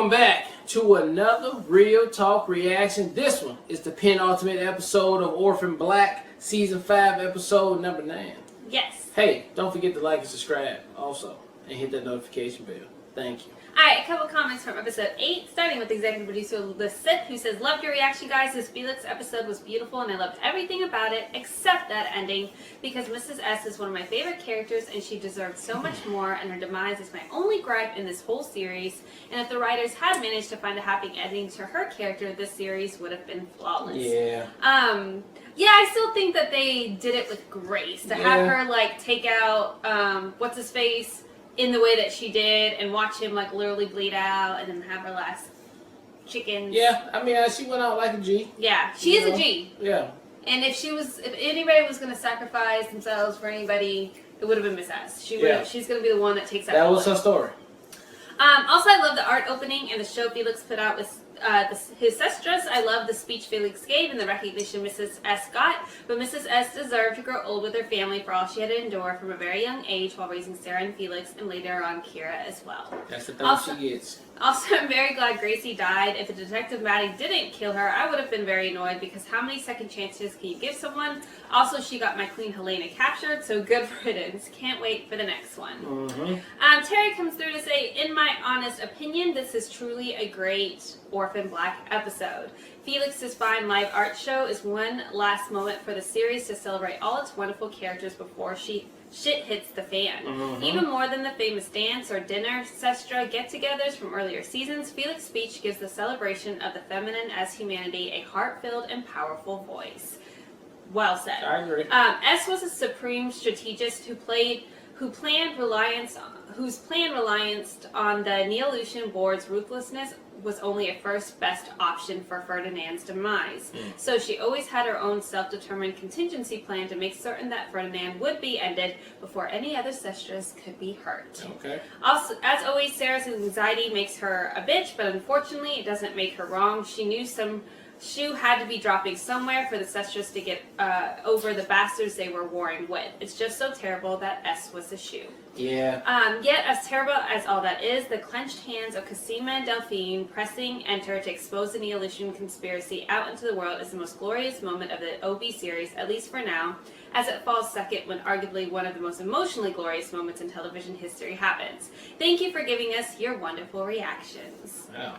Welcome back to another Real Talk reaction. This one is the penultimate episode of Orphan Black, Season 5, Episode number 9. Yes. Hey, don't forget to like and subscribe also, and hit that notification bell. Thank you. Alright, a couple comments from episode 8, starting with executive producer Liz Sith, who says, "Loved your reaction, guys. This Felix episode was beautiful, and I loved everything about it, except that ending, because Mrs. S is one of my favorite characters, and she deserved so much more, and her demise is my only gripe in this whole series, and if the writers had managed to find a happy ending to her character, this series would have been flawless." Yeah. Yeah, I still think that they did it with grace, to have her, like, take out, what's-his-face, in the way that she did, and watch him like literally bleed out, and then have her last chickens. Yeah, I mean, she went out like a G. Yeah, she is a G. Yeah. And if anybody was going to sacrifice themselves for anybody, it would have been Miss S. She's going to be the one that takes that. That was her story. Also, I love the art opening and the show Felix put out with his sestress. I love the speech Felix gave and the recognition Mrs. S got, but Mrs. S deserved to grow old with her family for all she had to endure from a very young age while raising Sarah and Felix, and later on Kira as well. That's the thing she gets. Also, I'm very glad Gracie died. If the Detective Maddie didn't kill her, I would have been very annoyed, because how many second chances can you give someone? Also, she got my Queen Helena captured, so good riddance. Can't wait for the next one. Terry comes through to say, "In my honest opinion, this is truly a great Orphan Black episode. Felix's fine live art show is one last moment for the series to celebrate all its wonderful characters before shit hits the fan. Even more than the famous dance or dinner sestra get-togethers from earlier seasons, Felix's speech gives the celebration of the feminine as humanity a heart-filled and powerful voice." Well said. I agree. S was a supreme strategist whose planned reliance on the Neolution board's ruthlessness was only a first best option for Ferdinand's demise. So she always had her own self-determined contingency plan to make certain that Ferdinand would be ended before any other sestras could be hurt. Okay. Also, as always, Sarah's anxiety makes her a bitch, but unfortunately it doesn't make her wrong. She knew some shoe had to be dropping somewhere for the sestras to get over the bastards they were warring with. It's just so terrible that S was the shoe. Yeah. Yet, as terrible as all that is, the clenched hands of Cosima and Delphine pressing enter to expose the Neolution conspiracy out into the world is the most glorious moment of the OB series, at least for now, as it falls second when arguably one of the most emotionally glorious moments in television history happens. Thank you for giving us your wonderful reactions. Wow.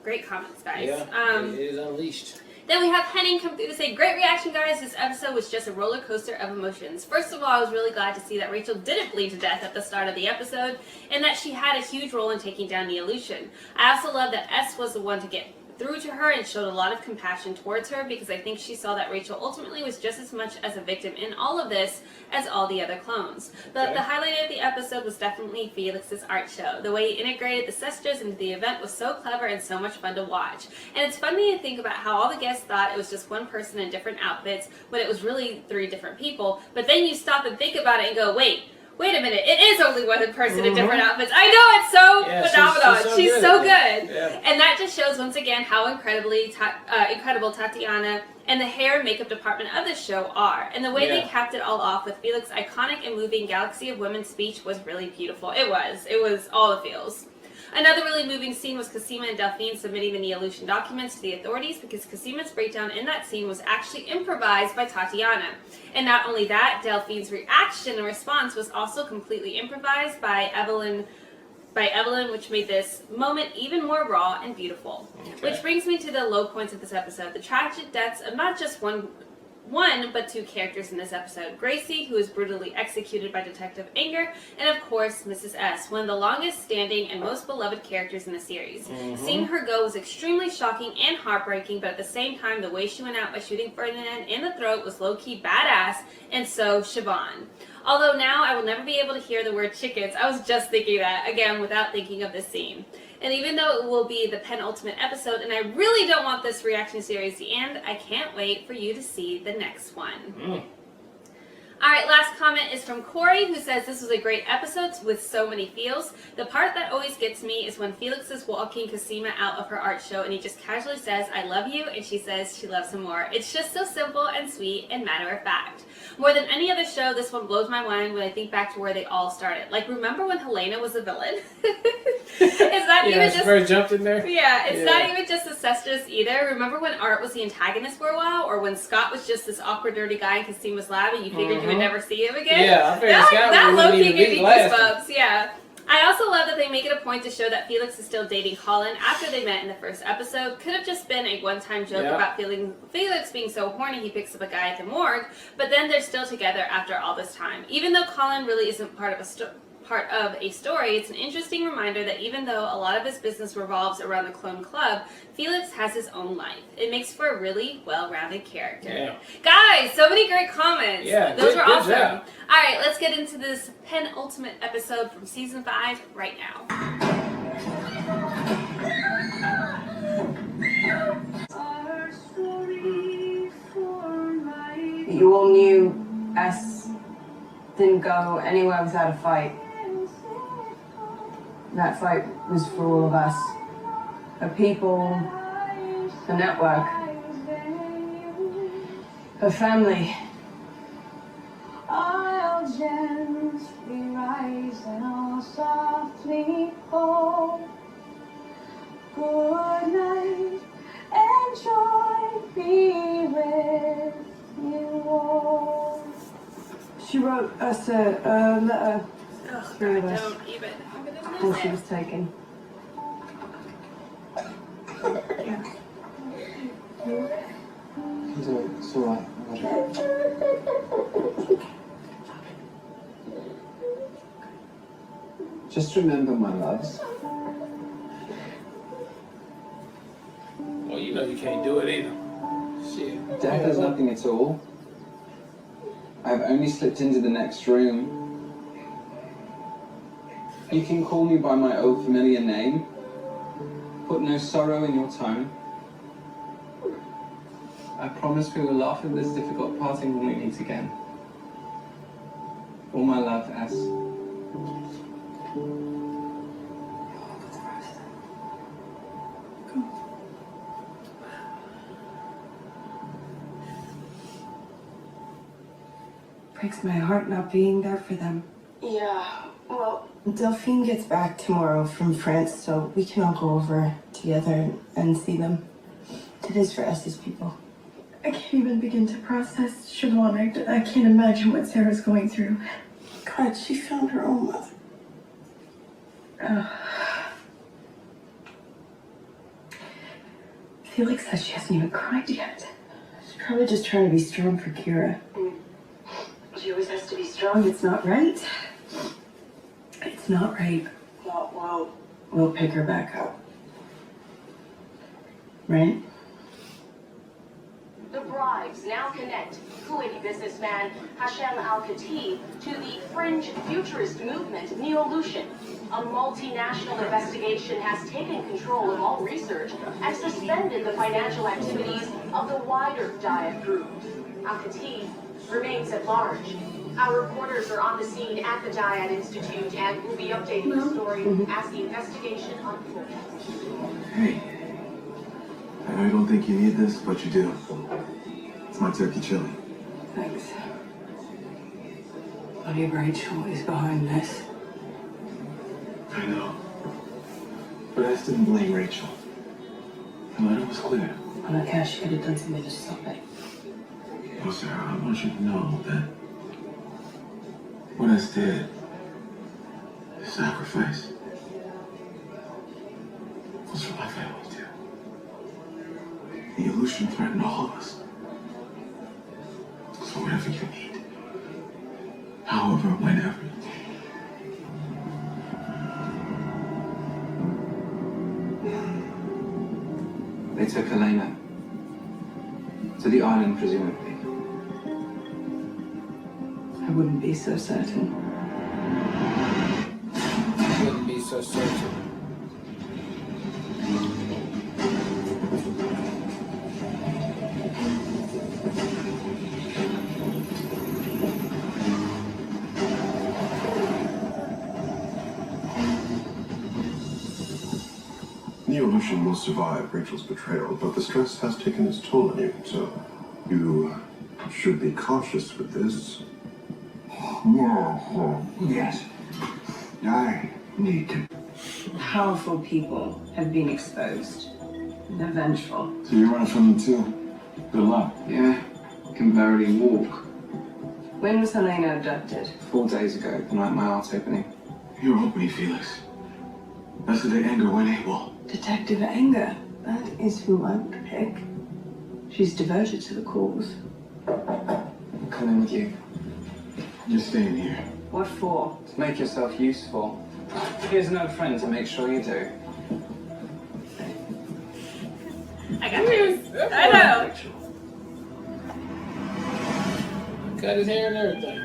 Great comments, guys. Yeah, it is unleashed. Then we have Henning come through to say, "Great reaction, guys. This episode was just a roller coaster of emotions. First of all, I was really glad to see that Rachel didn't bleed to death at the start of the episode, and that she had a huge role in taking down Neolution. I also love that S was the one to get through to her and showed a lot of compassion towards her, because I think she saw that Rachel ultimately was just as much as a victim in all of this as all the other clones. But the highlight of the episode was definitely Felix's art show. The way he integrated the sestras into the event was so clever and so much fun to watch. And it's funny to think about how all the guests thought it was just one person in different outfits when it was really 3 different people. But then you stop and think about it and go, wait a minute, it is only one person in different outfits. I know, it's so phenomenal. She's so good. Yeah. And that just shows once again how incredible Tatiana and the hair and makeup department of this show are. And the way they capped it all off with Felix's iconic and moving Galaxy of Women speech was really beautiful. It was all the feels. Another really moving scene was Cosima and Delphine submitting the Neolution documents to the authorities, because Cosima's breakdown in that scene was actually improvised by Tatiana. And not only that, Delphine's reaction and response was also completely improvised by Evelyn, which made this moment even more raw and beautiful. Which brings me to the low points of this episode. The tragic deaths of not just one but 2 characters in this episode. Gracie, who is brutally executed by Detective Anger, and of course, Mrs. S, one of the longest standing and most beloved characters in the series. Seeing her go was extremely shocking and heartbreaking, but at the same time, the way she went out by shooting Ferdinand in the throat was low-key badass, and so Siobhan. Although now I will never be able to hear the word chickens, I was just thinking that, again, without thinking of this scene. And even though it will be the penultimate episode, and I really don't want this reaction series to end, I can't wait for you to see the next one. Alright, last comment is from Corey, who says this was a great episode with so many feels. The part that always gets me is when Felix is walking Cosima out of her art show and he just casually says, I love you, and she says she loves him more. It's just so simple and sweet and matter of fact. More than any other show, this one blows my mind when I think back to where they all started. Like, remember when Helena was a villain? It's not even just... first jumped in there? Yeah, it's not even just incestuous either. Remember when Art was the antagonist for a while? Or when Scott was just this awkward, dirty guy in Cosima's lab and you figured you would never see him again? Yeah, I figured Scott that wouldn't low-key even gave be me last. goosebumps, yeah. I also love that they make it a point to show that Felix is still dating Colin after they met in the first episode. Could have just been a one-time joke about Felix being so horny he picks up a guy at the morgue, but then they're still together after all this time. Even though Colin really isn't part of a story, it's an interesting reminder that even though a lot of his business revolves around the clone club, Felix has his own life. It makes for a really well-rounded character. Yeah. Guys, so many great comments. Yeah, those were awesome. Job. All right, let's get into this penultimate episode from season 5 right now. You all knew S didn't go anywhere without a fight. That fight was for all of us. Her people, her network, her family. I'll gently rise and I'll softly fall. Good night and joy be with you all. She wrote us a letter. Three of us. Don't even. And she was taken. It's alright. Just remember, my loves. Well, you know you can't do it either. Shit. Death is nothing at all. I've only slipped into the next room. You can call me by my old familiar name. Put no sorrow in your tone. I promise we will laugh at this difficult parting when we meet again. All my love, S. Breaks my heart not being there for them. Yeah, well, Delphine gets back tomorrow from France, so we can all go over together and see them. It is for us as people. I can't even begin to process Siobhan. I can't imagine what Sarah's going through. God, she found her own mother. Felix says she hasn't even cried yet. She's probably just trying to be strong for Kira. She always has to be strong. It's not right. It's not right. Well, We'll pick her back up. Right? The bribes now connect Kuwaiti businessman Hashem Al-Khatib to the fringe futurist movement Neolution. A multinational investigation has taken control of all research and suspended the financial activities of the wider Diet group. Al-Khatib remains at large. Our reporters are on the scene at the Diet Institute and will be updating the story as the investigation unfolds. Hey, I know you don't think you need this, but you do. It's my turkey chili. Thanks. Bloody Rachel is behind this. I know. But I didn't blame Rachel. The letter was clear. On the cash, she could have done something to stop it. Well, Sarah, I want you to know that what I did is sacrifice. Was for my family, too. The illusion threatened all of us. So whatever you need, however, whenever. They took Elena to the island, presumably. I wouldn't be so certain. Wouldn't be so certain. Neolution will survive Rachel's betrayal, but the stress has taken its toll on you, so you should be cautious with this. Yes. I need to. Powerful people have been exposed. They're vengeful. So you're running from them too? Good luck. Yeah, can barely walk. When was Helena abducted? 4 days ago, the night my art opening. You owed me, Felix. That's the day Anger went AWOL. Detective Anger. That is who I would pick. She's devoted to the cause. I'm coming with you. You're staying here. What for? To make yourself useful. Here's no friend to make sure you do. I got this. I know. Cut his hair and everything.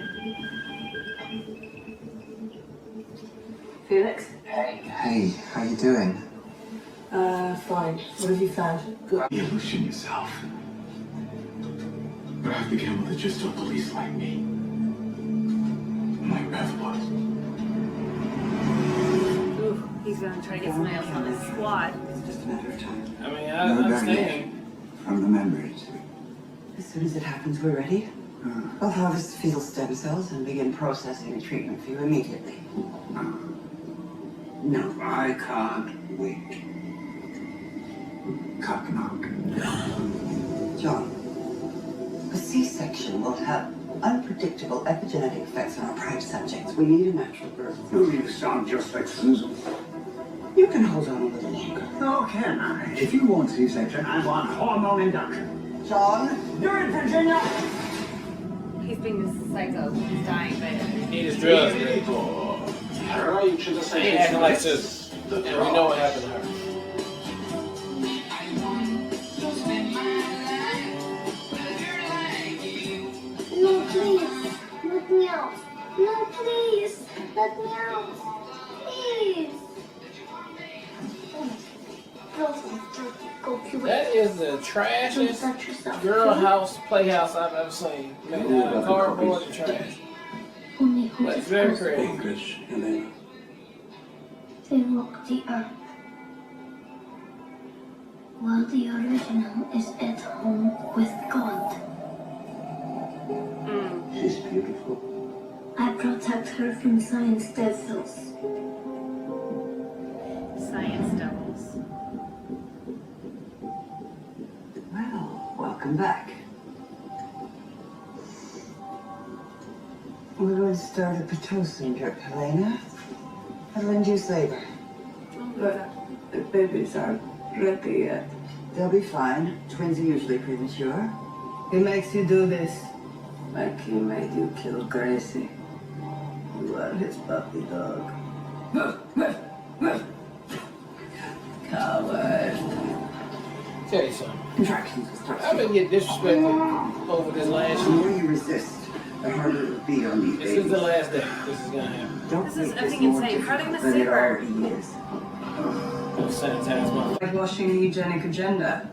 Felix? Hey, how you doing? Fine. What have you found? You loosen yourself. But I have to gamble that just don't police like me. My path was. Ooh, he's gonna try to get somebody else on his squad. It's just a matter of time. I mean, I understand. From the memories. As soon as it happens, we're ready. I'll harvest the fetal stem cells and begin processing the treatment for you immediately. No, I can't wait. Cock knock. John, a C-section will have unpredictable epigenetic effects on our prime subjects. We need a natural birth. Oh, you sound just like Susan. You can hold on a little longer. Oh, can I? If you want C-section, I want hormone induction. John? Do it, Virginia! He's being this psycho. He's dying, but He just drugs, man. He acting like this. And we know what happened to her. No, please. Let me out. No, please. Let me out. Please. Go to That is the trashiest girl house playhouse I've ever seen. Made out of cardboard and trash. But it's very creative. English, Helena. They walk the earth. While the original is at home with God. She's beautiful. I protect her from science devils. science devils. Well, welcome back. We're going to start a Pitocin drip, Helena. That'll induce labor. But the babies aren't ready yet. They'll be fine. Twins are usually premature. He makes you do this. Like he made you kill Gracie. You are his puppy dog. Coward. Tell you something. Contractions will start. I've been getting disrespected over this last The year. more you resist, the harder it will be on these This babies. is the last day this is gonna happen. Don't This is make effing more insane. How are they difficult gonna than save it her? already is. No sanitize my Whitewashing the eugenic agenda.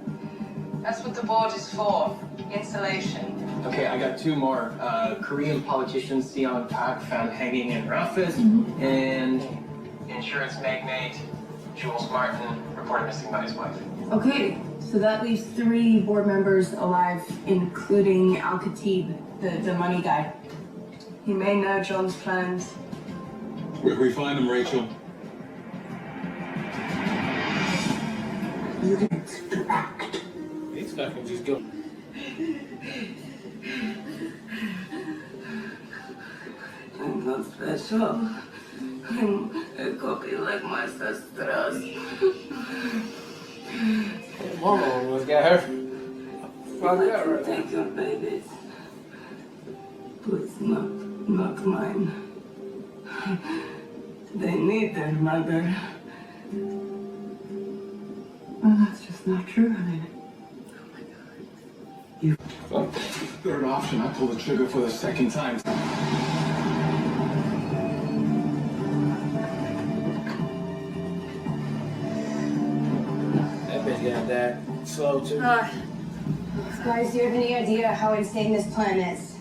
That's what the board is for. Insulation. Okay, I got two more. Korean politician Seon Park found hanging in her office, and insurance magnate Jules Martin reported missing by his wife. Okay, so that leaves 3 board members alive, including Al-Khatib, the money guy. He may know John's plans. Where we find him, Rachel? You need to act. These fucking just go. I'm not special. I'm a copy like my sisters. That mama was got her. Fuck that right now. Take your babies. Please, not mine. They need their mother. Well, that's just not true, honey. Fuck that. Third option, I pulled the trigger for the second time. That bitch got that slow too. Guys, do you have any idea how insane this plan is?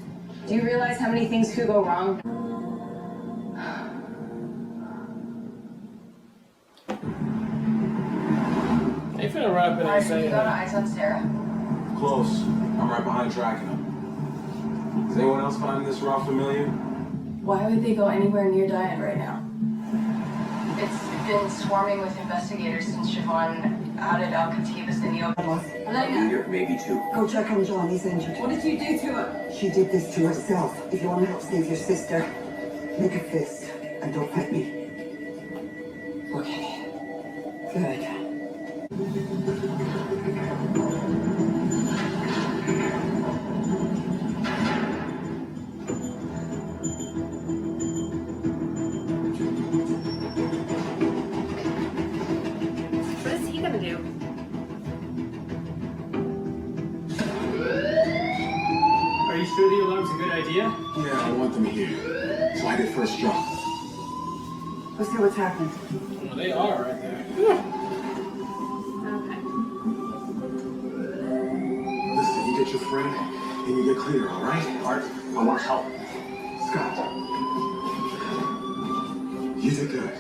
Do you realize how many things could go wrong? They finna run up in there and say You got that. eyes on Sarah? Close. I'm right behind tracking them. Is anyone else finding this raw familiar? Why would they go anywhere near Diane right now? It's been swarming with investigators since Siobhan outed Al-Khatib as the neo. Maybe two. Go check on John, he's injured. What did you do to him? She did this to herself. If you want to help save your sister, make a fist and don't fight me. Okay. Good. What is he gonna do? Are you sure the alarm's a good idea? Yeah, I want them here. So I did first drop. Let's see what's happening. Well, they are right there. Okay. Listen, you get your friend, and you get clear, all right? Art, I want to help. Scott. You did good.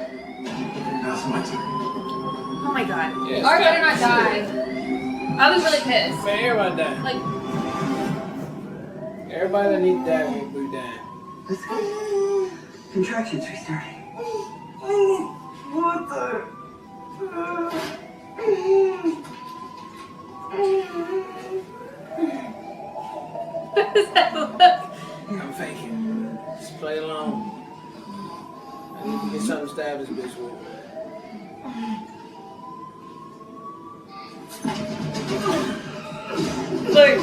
Now it's my turn. Oh my god. Yeah, Art better Scott. not die. I'll be really pissed. Man, everybody die. Like, Everybody that needs to die will be dying. Let's go. Contractions restarting. What the? what does that look? I'm faking. Just play along. I need to get something to stab this bitch with. Look.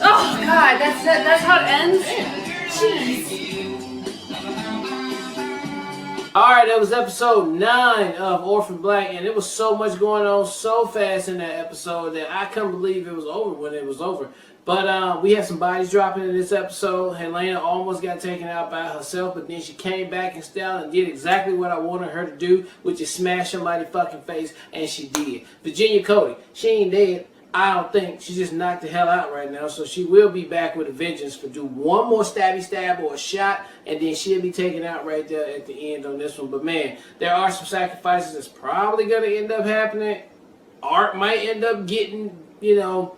Oh god, that's how it ends? Jeez. Alright, that was episode 9 of Orphan Black, and it was so much going on so fast in that episode that I couldn't believe it was over when it was over. But we had some bodies dropping in this episode. Helena almost got taken out by herself, but then she came back in style and did exactly what I wanted her to do, which is smash somebody's fucking face, and she did. Virginia Cody, she ain't dead. I don't think. She just knocked the hell out right now, so she will be back with a vengeance for do one more stabby stab or a shot, and then she'll be taken out right there at the end on this one. But man, there are some sacrifices that's probably going to end up happening. Art might end up getting, you know,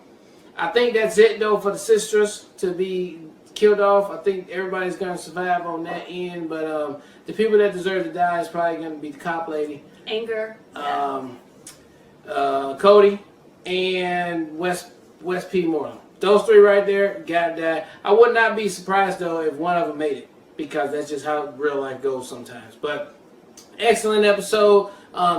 I think that's it though for the sisters to be killed off. I think everybody's going to survive on that end, but the people that deserve to die is probably going to be the cop lady. Anger. Cody. And West P. Moreland. Those three right there gotta die. I would not be surprised though if one of them made it, because that's just how real life goes sometimes. But excellent episode,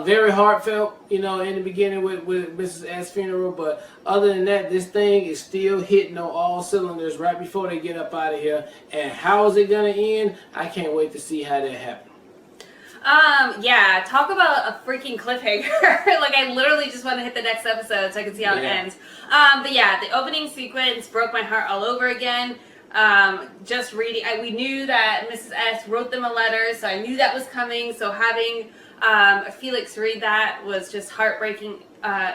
very heartfelt, you know, in the beginning with Mrs. S. funeral. But other than that, this thing is still hitting on all cylinders right before they get up out of here. And how is it gonna end? I can't wait to see how that happens. Yeah, talk about a freaking cliffhanger. Like, I literally just want to hit the next episode so I can see how it ends. But yeah, the opening sequence broke my heart all over again. Just reading, we knew that Mrs. S wrote them a letter, so I knew that was coming. So having Felix read that was just heartbreaking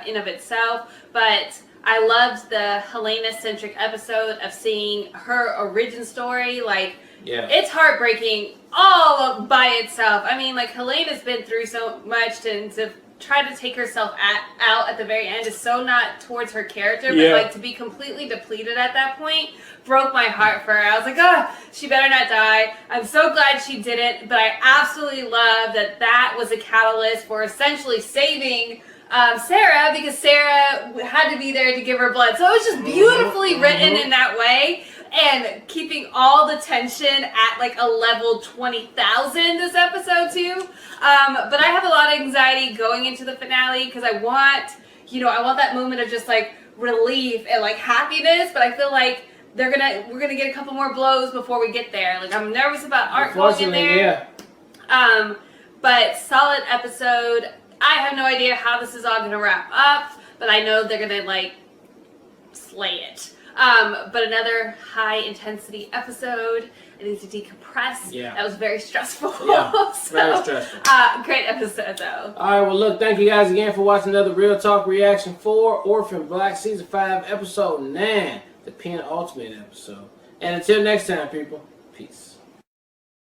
in of itself. But I loved the Helena-centric episode of seeing her origin story. Like, yeah, it's heartbreaking all by itself. I mean, like, Helena's been through so much, and to try to take herself out at the very end is so not towards her character, but like to be completely depleted at that point broke my heart for her. I was like, oh, she better not die. I'm so glad she didn't, but I absolutely love that that was a catalyst for essentially saving Sarah, because Sarah had to be there to give her blood. So it was just beautifully written in that way, and keeping all the tension at like a level 20,000 this episode too. But I have a lot of anxiety going into the finale because I want, I want that moment of just like relief and like happiness. But I feel like we're gonna get a couple more blows before we get there. Like, I'm nervous about Art going in there. Yeah. But solid episode. I have no idea how this is all gonna wrap up, but I know they're gonna like slay it. But another high intensity episode. I need to decompress. Yeah. That was very stressful. Yeah, so, very stressful. Great episode though. Alright, well look, thank you guys again for watching another Real Talk reaction for Orphan Black Season 5 Episode 9. The penultimate episode. And until next time, people, peace.